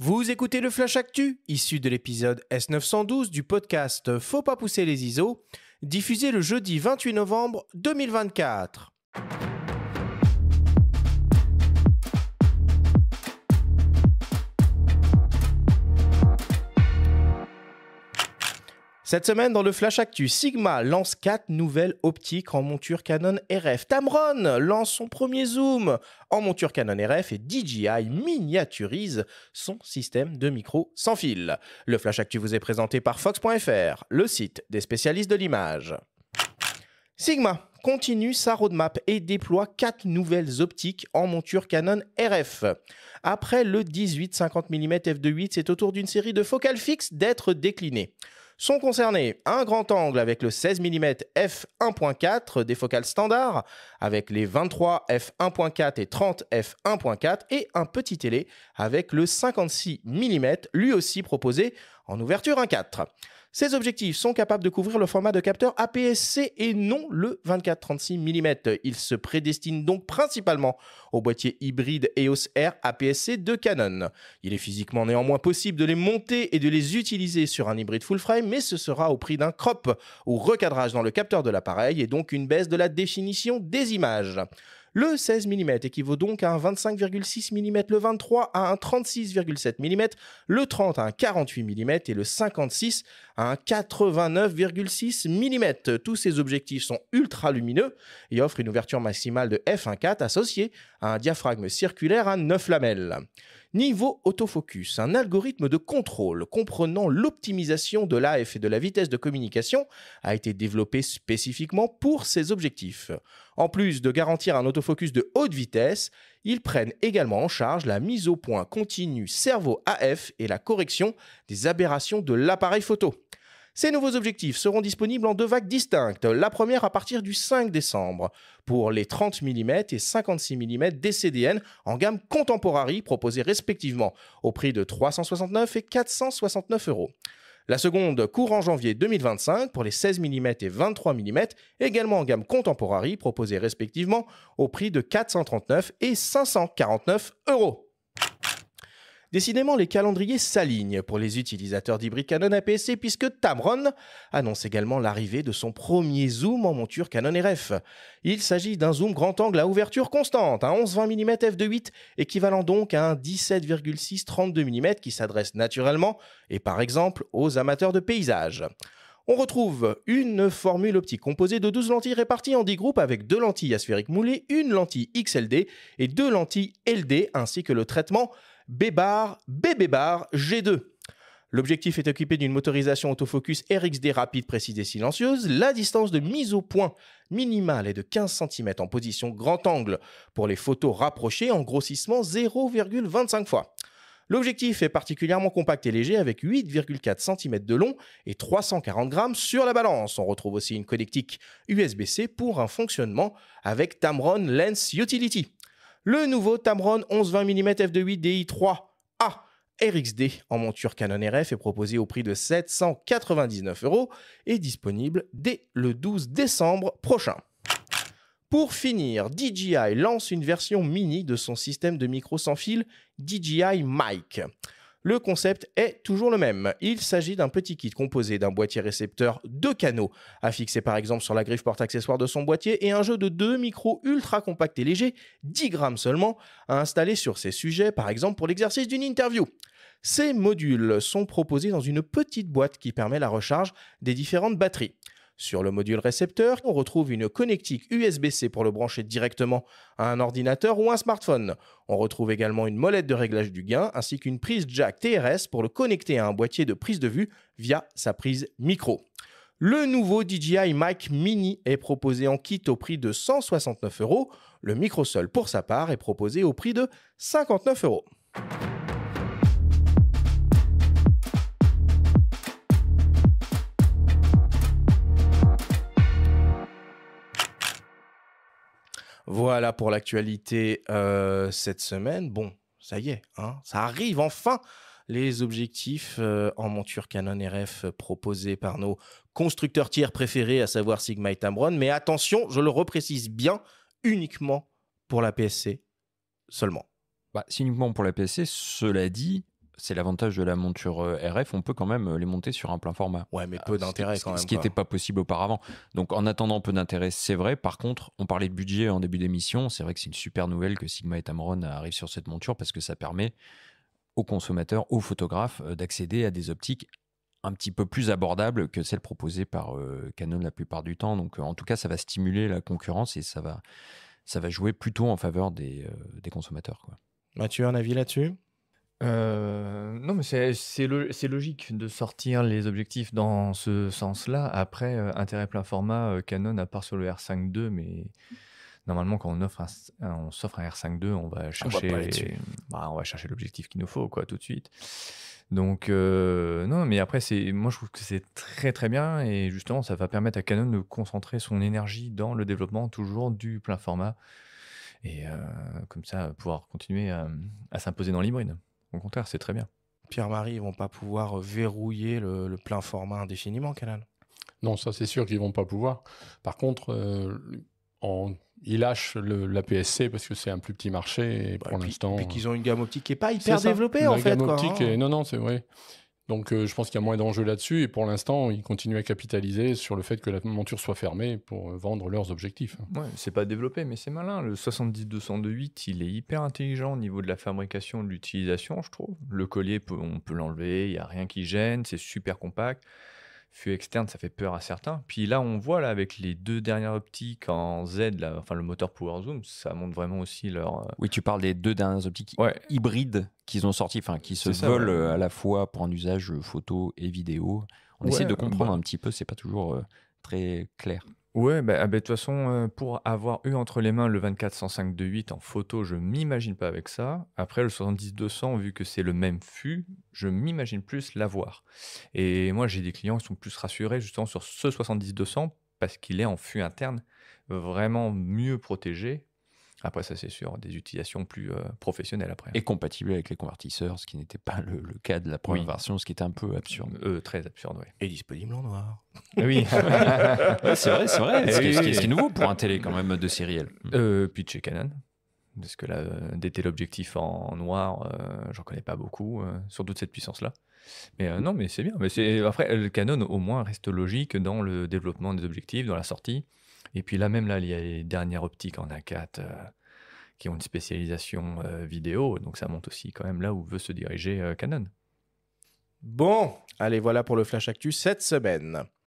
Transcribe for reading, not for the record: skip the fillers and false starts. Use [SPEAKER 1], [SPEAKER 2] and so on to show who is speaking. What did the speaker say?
[SPEAKER 1] Vous écoutez le Flash Actu, issu de l'épisode S912 du podcast Faut pas pousser les ISO, diffusé le jeudi 28 novembre 2024. Cette semaine, dans le Flash Actu, Sigma lance 4 nouvelles optiques en monture Canon RF. Tamron lance son premier zoom en monture Canon RF et DJI miniaturise son système de micro sans fil. Le Flash Actu vous est présenté par Fox.fr, le site des spécialistes de l'image. Sigma continue sa roadmap et déploie 4 nouvelles optiques en monture Canon RF. Après le 18-50 mm f2.8, c'est au tour d'une série de focales fixes d'être déclinées. Sont concernés un grand angle avec le 16 mm f1.4 des focales standards, avec les 23 f1.4 et 30 f1.4 et un petit télé avec le 56 mm, lui aussi proposé en ouverture 1.4. Ces objectifs sont capables de couvrir le format de capteur APS-C et non le 24-36 mm. Ils se prédestinent donc principalement au boîtier hybride EOS R APS-C de Canon. Il est physiquement néanmoins possible de les monter et de les utiliser sur un hybride full frame, mais ce sera au prix d'un crop ou recadrage dans le capteur de l'appareil et donc une baisse de la définition des images. Le 16 mm équivaut donc à un 25,6 mm, le 23 à un 36,7 mm, le 30 à un 48 mm et le 56 à un 89,6 mm. Tous ces objectifs sont ultra lumineux et offrent une ouverture maximale de f1.4 associée à un diaphragme circulaire à 9 lamelles. Niveau autofocus, un algorithme de contrôle comprenant l'optimisation de l'AF et de la vitesse de communication a été développé spécifiquement pour ces objectifs. En plus de garantir un autofocus de haute vitesse, ils prennent également en charge la mise au point continue cerveau AF et la correction des aberrations de l'appareil photo. Ces nouveaux objectifs seront disponibles en 2 vagues distinctes, la première à partir du 5 décembre, pour les 30 mm et 56 mm DCDN en gamme Contemporary, proposés respectivement au prix de 369 et 469 €. La seconde court en janvier 2025 pour les 16 mm et 23 mm, également en gamme Contemporary, proposés respectivement au prix de 439 et 549 €. Décidément, les calendriers s'alignent pour les utilisateurs d'hybrides Canon APS-C puisque Tamron annonce également l'arrivée de son premier zoom en monture Canon RF. Il s'agit d'un zoom grand angle à ouverture constante, un 11-20 mm f2.8, équivalent donc à un 17,6-32 mm qui s'adresse naturellement et par exemple aux amateurs de paysage. On retrouve une formule optique composée de 12 lentilles réparties en 10 groupes avec 2 lentilles asphériques moulées, une lentille XLD et 2 lentilles LD ainsi que le traitement B-BB G2. L'objectif est équipé d'une motorisation autofocus RXD rapide, précise et silencieuse. La distance de mise au point minimale est de 15 cm en position grand angle pour les photos rapprochées en grossissement 0,25 fois. L'objectif est particulièrement compact et léger avec 8,4 cm de long et 340 grammes sur la balance. On retrouve aussi une connectique USB-C pour un fonctionnement avec Tamron Lens Utility. Le nouveau Tamron 11-20 mm f2.8 DI3A RXD en monture Canon RF est proposé au prix de 799 € et disponible dès le 12 décembre prochain. Pour finir, DJI lance une version mini de son système de micro sans fil DJI Mic. Le concept est toujours le même. Il s'agit d'un petit kit composé d'un boîtier récepteur 2 canaux à fixer par exemple sur la griffe porte-accessoire de son boîtier et un jeu de 2 micros ultra compacts et légers, 10 grammes seulement, à installer sur ses sujets par exemple pour l'exercice d'une interview. Ces modules sont proposés dans une petite boîte qui permet la recharge des différentes batteries. Sur le module récepteur, on retrouve une connectique USB-C pour le brancher directement à un ordinateur ou un smartphone. On retrouve également une molette de réglage du gain ainsi qu'une prise jack TRS pour le connecter à un boîtier de prise de vue via sa prise micro. Le nouveau DJI Mic Mini est proposé en kit au prix de 169 €. Le micro seul pour sa part est proposé au prix de 59 €. Voilà pour l'actualité cette semaine. Bon, ça y est, hein, ça arrive enfin, les objectifs en monture Canon RF proposés par nos constructeurs tiers préférés, à savoir Sigma et Tamron. Mais attention, je le reprécise bien, uniquement pour la PSC seulement.
[SPEAKER 2] C'est uniquement pour la PSC. Cela dit, c'est l'avantage de la monture RF, on peut quand même les monter sur un plein format.
[SPEAKER 1] Ouais, mais peu d'intérêt quand même.
[SPEAKER 2] Ce qui n'était pas possible auparavant. Donc en attendant, peu d'intérêt, c'est vrai. Par contre, on parlait de budget en début d'émission. C'est vrai que c'est une super nouvelle que Sigma et Tamron arrivent sur cette monture parce que ça permet aux consommateurs, aux photographes, d'accéder à des optiques un petit peu plus abordables que celles proposées par Canon la plupart du temps. Donc en tout cas, ça va stimuler la concurrence et ça va jouer plutôt en faveur des consommateurs, quoi.
[SPEAKER 1] Mathieu, un avis là-dessus?
[SPEAKER 3] Non, mais c'est logique de sortir les objectifs dans ce sens-là. Après, intérêt plein format, Canon, à part sur le R5 II, mais normalement, quand on s'offre un R5 II, on va chercher l'objectif qu'il nous faut, quoi, tout de suite. Donc, non, mais après, moi, je trouve que c'est très, très bien. Et justement, ça va permettre à Canon de concentrer son énergie dans le développement toujours du plein format. Et comme ça, pouvoir continuer à s'imposer dans l'hybride. Au contraire, c'est très bien.
[SPEAKER 1] Pierre-Marie, ils vont pas pouvoir verrouiller le plein format indéfiniment, Canon.
[SPEAKER 4] Non, ça c'est sûr qu'ils vont pas pouvoir. Par contre, ils lâchent l'APS-C parce que c'est un plus petit marché et pour l'instant.
[SPEAKER 1] Puis qu'ils ont une gamme optique qui est pas hyper développée en fait.
[SPEAKER 4] La gamme optique, non, c'est vrai. Donc je pense qu'il y a moins d'enjeux là-dessus et pour l'instant, ils continuent à capitaliser sur le fait que la monture soit fermée pour vendre leurs objectifs.
[SPEAKER 3] Ouais, c'est pas développé, mais c'est malin. Le 70-200-8, il est hyper intelligent au niveau de la fabrication, de l'utilisation, je trouve. Le collier, on peut l'enlever, il n'y a rien qui gêne, c'est super compact. Fût externe, ça fait peur à certains. Puis là, on voit là, avec les 2 dernières optiques en Z, là, enfin le moteur Power Zoom, ça montre vraiment aussi leur...
[SPEAKER 2] Oui, tu parles des 2 dernières optiques hybrides qu'ils ont sorties, enfin qui se veulent à la fois pour un usage photo et vidéo. On essaie de comprendre un petit peu, c'est pas toujours très clair.
[SPEAKER 3] Ouais, de toute façon, pour avoir eu entre les mains le 24-105-2.8 en photo, je m'imagine pas avec ça. Après, le 70-200, vu que c'est le même fût, je m'imagine plus l'avoir. Et moi, j'ai des clients qui sont plus rassurés justement sur ce 70-200 parce qu'il est en fût interne, vraiment mieux protégé. Après, ça, c'est sûr, des utilisations plus professionnelles après.
[SPEAKER 2] Et compatible avec les convertisseurs, ce qui n'était pas le cas de la première version, ce qui était un peu absurde.
[SPEAKER 3] Très absurde, oui.
[SPEAKER 1] Et disponible en noir.
[SPEAKER 3] Oui.
[SPEAKER 2] Ouais, c'est vrai. Ce qui est nouveau pour un télé quand même de série L.
[SPEAKER 3] Puis de chez Canon. Parce que là, des téléobjectifs en noir, j'en connais pas beaucoup, surtout de cette puissance-là. Mais non, mais c'est bien. Mais après, le Canon, au moins, reste logique dans le développement des objectifs, dans la sortie. Et puis là, même là, il y a les dernières optiques en A4 qui ont une spécialisation vidéo. Donc ça montre aussi quand même là où veut se diriger Canon.
[SPEAKER 1] Bon, allez, voilà pour le Flash Actu cette semaine.